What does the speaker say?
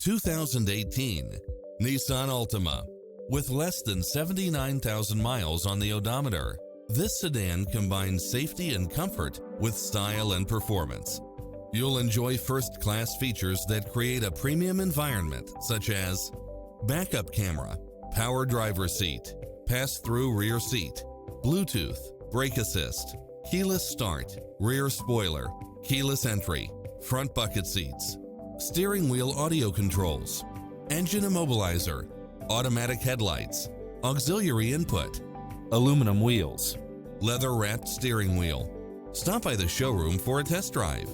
2018 Nissan Altima. With less than 79,000 miles on the odometer, this sedan combines safety and comfort with style and performance. You'll enjoy first-class features that create a premium environment, such as backup camera, power driver seat, pass-through rear seat, Bluetooth, brake assist, keyless start, rear spoiler, keyless entry, front bucket seats, steering wheel audio controls, engine immobilizer, automatic headlights, auxiliary input, aluminum wheels, leather-wrapped steering wheel. Stop by the showroom for a test drive.